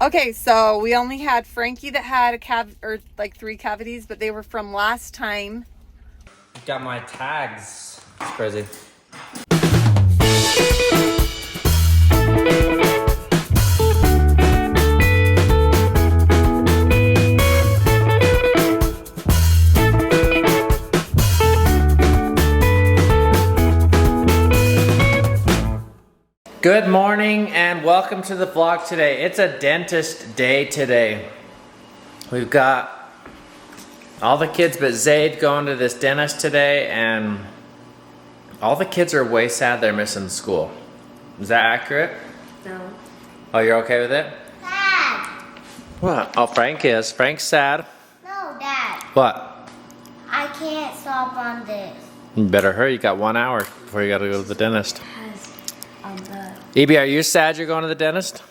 Okay, so we only had Frankie that had like 3 cavities, but they were from last time. Got my tags. It's crazy. Good morning and welcome to the vlog today. It's a dentist day today. We've got all the kids but Zade going to this dentist today, and all the kids are way sad they're missing school. Is that accurate? No. Oh, you're okay with it? Dad! What? Oh, Frank is. Frank's sad. No, Dad. What? I can't stop on this. You better hurry. You got 1 hour before you gotta go to the dentist. Because Evie, are you sad you're going to the dentist?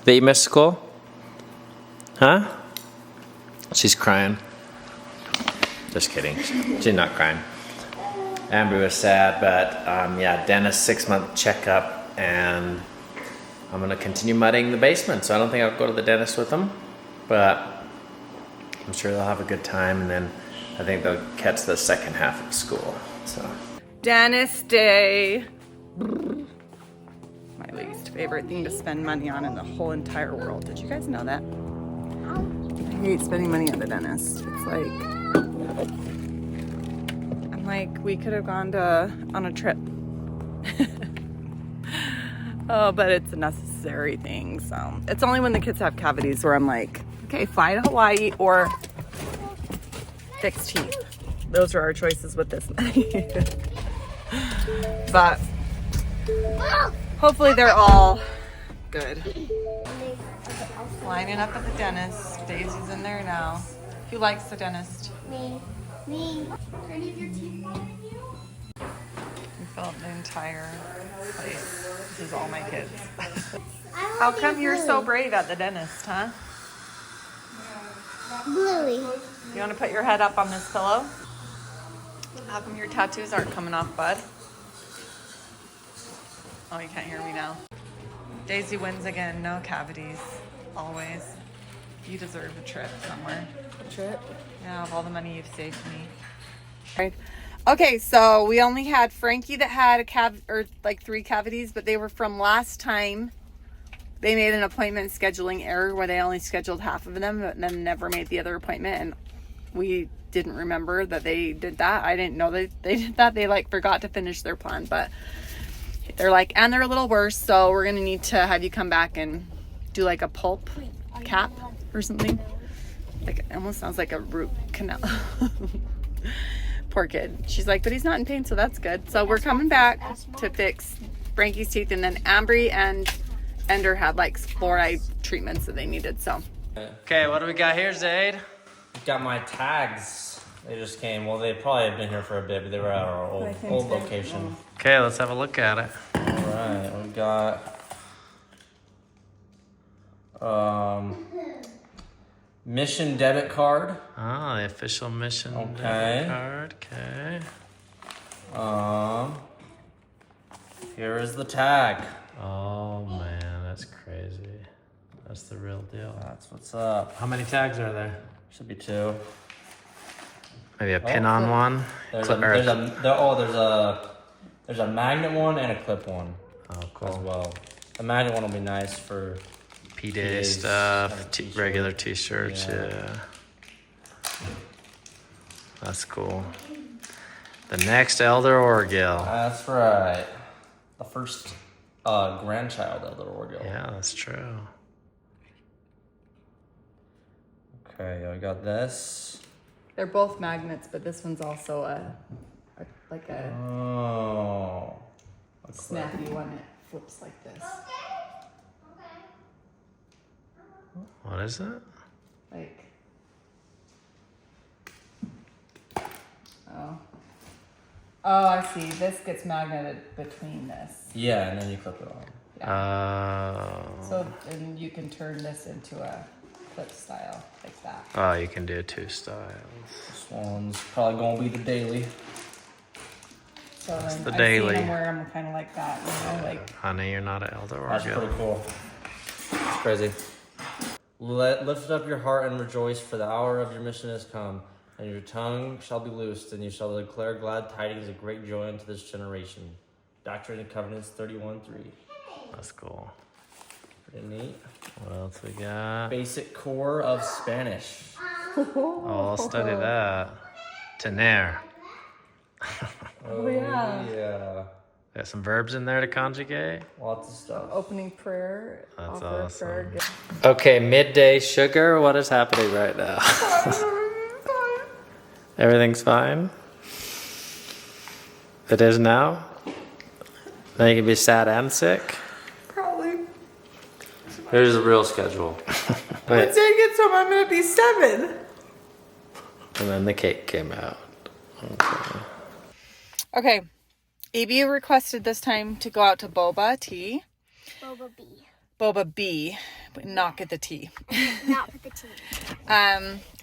That you missed school? Huh? She's crying. Just kidding. She's not crying. Ambree was sad, but yeah, dentist 6-month checkup, and I'm gonna continue mudding the basement. So I don't think I'll go to the dentist with them, but I'm sure they'll have a good time, and then I think they'll catch the second half of school. So Dentist day. My least favorite thing to spend money on in the whole entire world. Did you guys know that? I hate spending money at the dentist. It's like, we could have gone on a trip. Oh, but it's a necessary thing. So it's only when the kids have cavities where I'm like, okay, fly to Hawaii or fix teeth. Those are our choices with this money. But hopefully they're all good. Lining up at the dentist. Daisy's in there now. Who likes the dentist? me. We filled the entire place. This is all my kids. How come you're so brave at the dentist, huh? Bluey. You want to put your head up on this pillow? How come your tattoos aren't coming off, bud? Oh, you can't hear me now. Daisy wins again. No cavities. Always. You deserve a trip somewhere. A trip? Yeah, of all the money you've saved me. Right. Okay, so we only had Frankie that had like 3 cavities, but they were from last time. They made an appointment scheduling error where they only scheduled half of them and then never made the other appointment, and we didn't remember that they did that. I didn't know they did that. They like forgot to finish their plan, but they're like, and they're a little worse, so we're gonna need to have you come back and do like a pulp cap or something. Like, it almost sounds like a root canal. Poor kid. She's like, but he's not in pain, so that's good. So we're coming back to fix Frankie's teeth, and then Ambree and Ender had like fluoride treatments that they needed. So okay, what do we got here, Zade? Got my tags. They just came. Well, they probably have been here for a bit, but they were at our old location. Okay, let's have a look at it. All right, we got Mission debit card. Oh, the official Mission debit card. Okay. Here is the tag. Oh man, that's crazy. That's the real deal. That's what's up. How many tags are there? Should be 2. Maybe a pin-on one. There's a magnet one and a clip one. Oh, cool. As well. The magnet one will be nice for P-Day stuff, regular t-shirts, yeah. That's cool. The next Elder Orgill. That's right. The first grandchild Elder Orgill. Yeah, that's true. Okay, I got this. they're both magnets, but this one's also a snappy one that flips like this. What is it? Like, oh, I see. This gets magneted between this. Yeah, and then you clip it on. Yeah. So then you can turn this into a clip style like that. Oh, you can do 2 styles. This one's probably gonna be the daily. So then the I've daily. seen them wear them kind of like that, you know, like. Honey, you're not an Elder Orgill. That's pretty cool. crazy. Lift up your heart and rejoice, for the hour of your mission has come, and your tongue shall be loosed, and you shall declare glad tidings of great joy unto this generation. Doctrine and Covenants 31:3. That's cool. Pretty neat. What else we got? Basic core of Spanish. Oh, I'll study that. Tener. Oh, yeah. Yeah. Got some verbs in there to conjugate. Lots of stuff. Opening prayer. That's offer awesome. prayer. Okay, midday sugar. What is happening right now? Everything's fine? It is now? Then you can be sad and sick? Probably. Here's the real schedule. Once I get home, I'm going to be 7. And then the cake came out. Okay. Okay. EB requested this time to go out to Boba tea. Boba B. Boba B, but not get the tea. Not with the tea.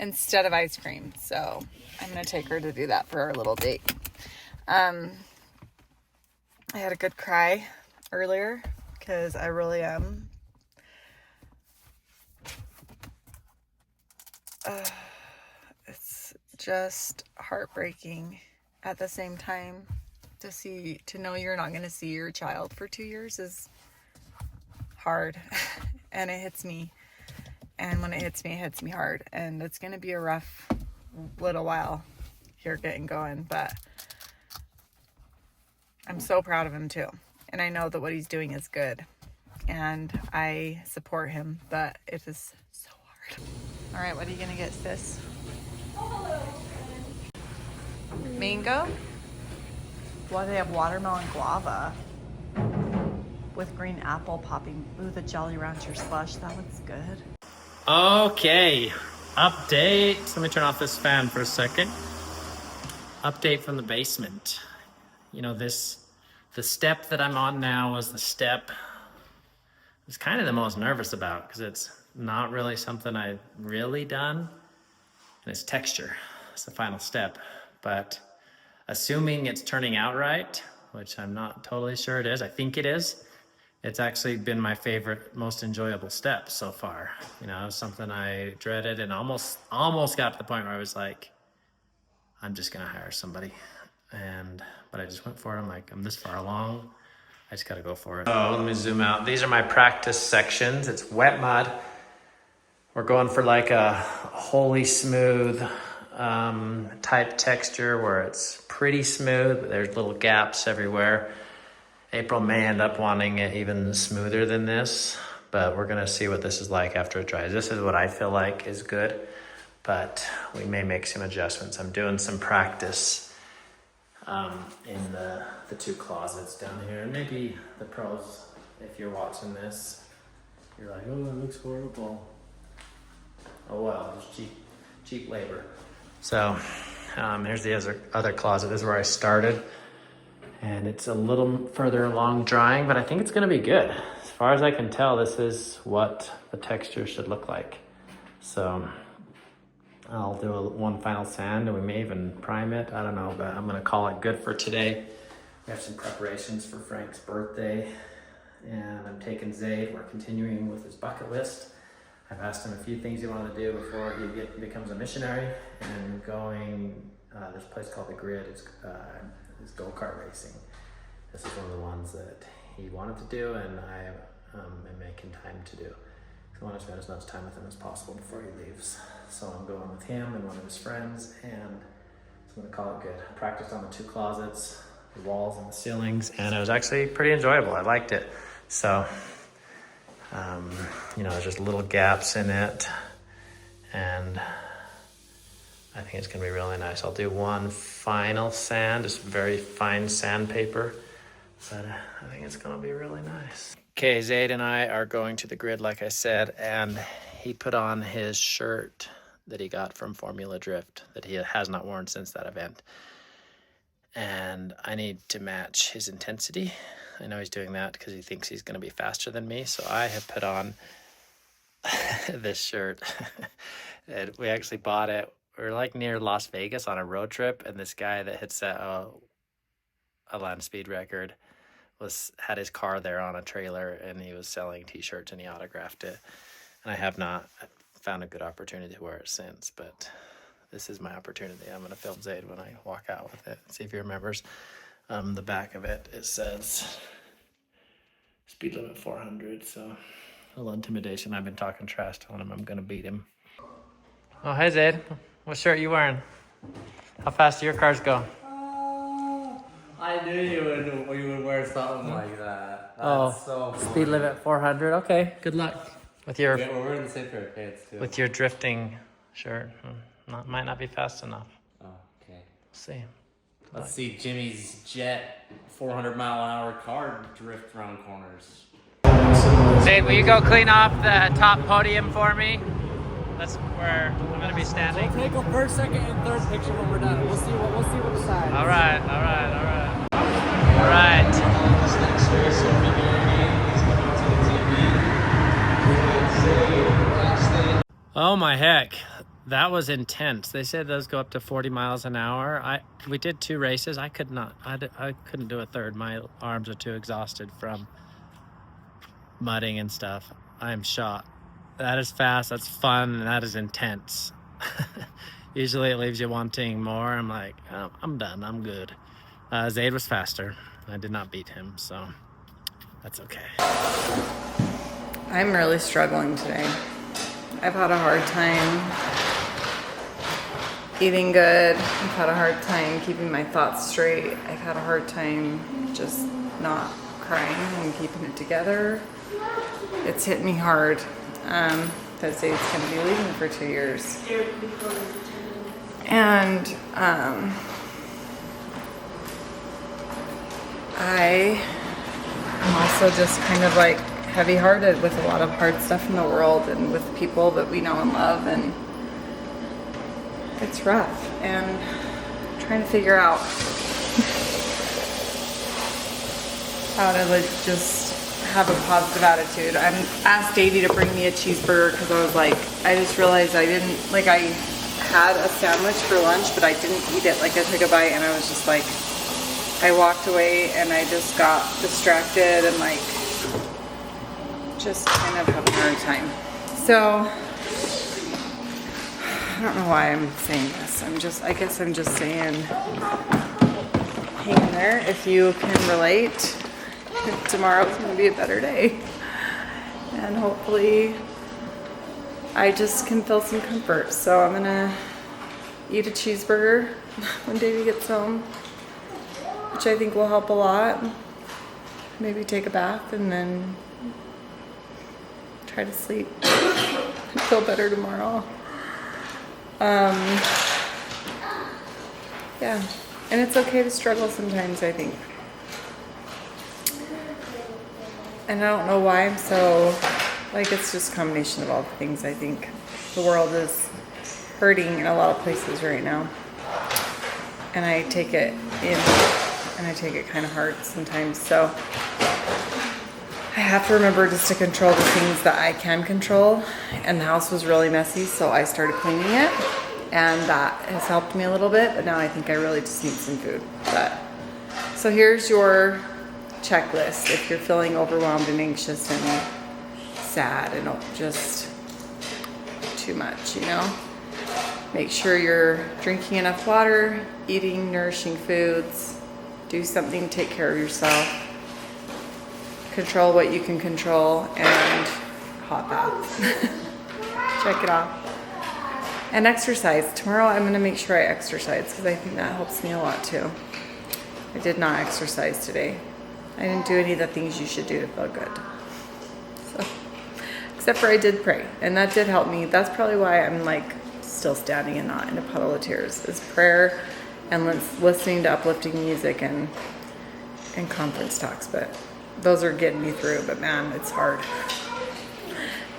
Instead of ice cream. So I'm going to take her to do that for our little date. I had a good cry earlier because I really am. It's just heartbreaking at the same time to know you're not going to see your child for 2 years is hard. And it hits me. And when it hits me hard. And it's going to be a rough little while here getting going. But I'm so proud of him too. And I know that what he's doing is good. And I support him. But it is so hard. All right, what are you going to get, sis? Mango? Why do they have watermelon guava? With green apple popping. Ooh, the jelly rancher slush. That looks good. Okay, update. Let me turn off this fan for a second. Update from the basement. You know, the step that I'm on now was the step I was kind of the most nervous about because it's not really something I've really done. And it's texture. It's the final step. But assuming it's turning out right, which I'm not totally sure it is, I think it is. It's actually been my favorite, most enjoyable step so far. You know, it was something I dreaded and almost got to the point where I was like, I'm just gonna hire somebody. But I just went for it. I'm like, I'm this far along. I just gotta go for it. Oh, let me zoom out. These are my practice sections. It's wet mud. We're going for like a wholly smooth type texture where it's pretty smooth, but there's little gaps everywhere. April may end up wanting it even smoother than this, but we're gonna see what this is like after it dries. This is what I feel like is good, but we may make some adjustments. I'm doing some practice in the 2 closets down here. And maybe the pros, if you're watching this, you're like, oh, it looks horrible. Oh well, it's cheap labor. So here's the other closet. This is where I started. And it's a little further along drying, but I think it's gonna be good. As far as I can tell, this is what the texture should look like. So I'll do one final sand and we may even prime it. I don't know, but I'm gonna call it good for today. We have some preparations for Frank's birthday and I'm taking Zade. We're continuing with his bucket list. I've asked him a few things he wanted to do before he becomes a missionary and going, there's a place called The Grid. It's Gokart racing. This is one of the ones that he wanted to do and I am making time to do. I want to spend as much time with him as possible before he leaves. So I'm going with him and one of his friends and I'm going to call it good. I practiced on the 2 closets, the walls and the ceilings, and it was actually pretty enjoyable. I liked it. So, you know, there's just little gaps in it and I think it's going to be really nice. I'll do one final sand, just very fine sandpaper, but I think it's going to be really nice. Okay, Zade and I are going to The Grid, like I said, and he put on his shirt that he got from Formula Drift that he has not worn since that event. And I need to match his intensity. I know he's doing that because he thinks he's going to be faster than me, so I have put on this shirt. And we actually bought it. We were like near Las Vegas on a road trip, and this guy that had set a land speed record had his car there on a trailer, and he was selling T-shirts, and he autographed it. And I have not found a good opportunity to wear it since, but this is my opportunity. I'm going to film Zade when I walk out with it. See if he remembers. The back of it, it says speed limit 400, so a little intimidation. I've been talking trash telling him I'm going to beat him. Oh, hey Zade. What shirt are you wearing? How fast do your cars go? I knew you would wear something like that. That's so funny. Speed limit 400. Okay, good luck. With your We're wearing the same pair of pants too. with your drifting shirt. Might not be fast enough. Oh, okay. See. Let's see Jimmy's jet 400-mile-an-hour car drift around corners. Zade, will you go clean off the top podium for me? That's where I'm gonna be standing. We'll take a first, second, and third picture when we're done. We'll see what decides. All right. Oh my heck, that was intense. They said those go up to 40 miles an hour. We did 2 races. I couldn't do a third. My arms are too exhausted from mudding and stuff. I am shot. That is fast, that's fun, and that is intense. Usually it leaves you wanting more. I'm like, oh, I'm done, I'm good. Zade was faster. I did not beat him, so that's okay. I'm really struggling today. I've had a hard time eating good. I've had a hard time keeping my thoughts straight. I've had a hard time just not crying and keeping it together. It's hit me hard. That Zade's gonna be leaving for 2 years. And I am also just kind of like heavy-hearted with a lot of hard stuff in the world and with people that we know and love, and it's rough, and I'm trying to figure out how to like just have a positive attitude. I asked Davey to bring me a cheeseburger because I was like, I just realized I didn't, like, I had a sandwich for lunch, but I didn't eat it. Like, I took a bite and I was just like, I walked away and I just got distracted and like, just kind of having a hard time. So, I don't know why I'm saying this. I guess I'm just saying, hang in there if you can relate. Tomorrow's gonna be a better day, and hopefully I just can feel some comfort. So I'm gonna eat a cheeseburger when Davey gets home, which I think will help a lot. Maybe take a bath and then try to sleep and feel better tomorrow. Yeah, and it's okay to struggle sometimes, I think. And I don't know why I'm so, like, it's just a combination of all the things. I think the world is hurting in a lot of places right now. And I take it in, and I take it kind of hard sometimes. So I have to remember just to control the things that I can control. And the house was really messy, so I started cleaning it. And that has helped me a little bit, but now I think I really just need some food. So here's your checklist if you're feeling overwhelmed and anxious and sad and just too much, you know. Make sure you're drinking enough water, eating nourishing foods, do something to take care of yourself, control what you can control, and hot bath. Check it off. And exercise. Tomorrow I'm going to make sure I exercise because I think that helps me a lot too. I did not exercise today. I didn't do any of the things you should do to feel good. So, except for I did pray, and that did help me. That's probably why I'm like still standing and not in a puddle of tears, is prayer and listening to uplifting music and conference talks. But those are getting me through, but man, it's hard.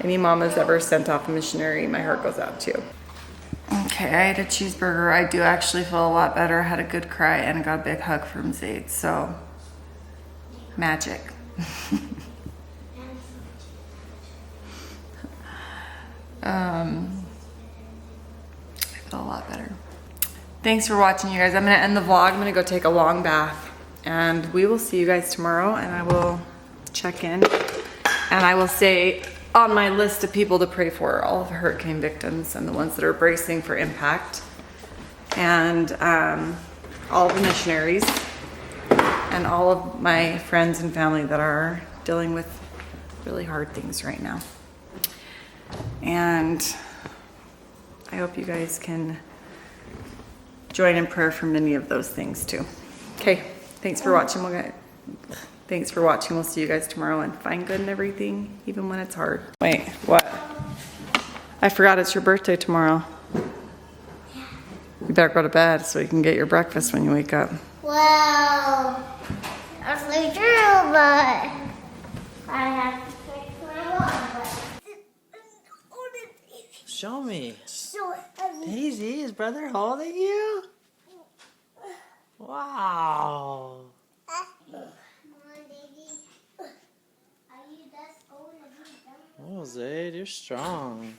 Any mom has ever sent off a missionary, my heart goes out to you. Okay, I had a cheeseburger. I do actually feel a lot better. I had a good cry and I got a big hug from Zade, so magic. I feel a lot better. Thanks for watching, you guys. I'm gonna end the vlog. I'm gonna go take a long bath And we will see you guys tomorrow, and I will check in. And I will say on my list of people to pray for, all of the hurricane victims and the ones that are bracing for impact, and all the missionaries, and all of my friends and family that are dealing with really hard things right now. And I hope you guys can join in prayer for many of those things too. Okay, thanks for watching. Thanks for watching. We'll see you guys tomorrow, and find good in everything, even when it's hard. Wait, what? I forgot it's your birthday tomorrow. You better go to bed so you can get your breakfast when you wake up. Well, that's really true, but I have to fix my water. Show me. So Daisy, is brother holding you? Wow. Oh, Zade, you're strong.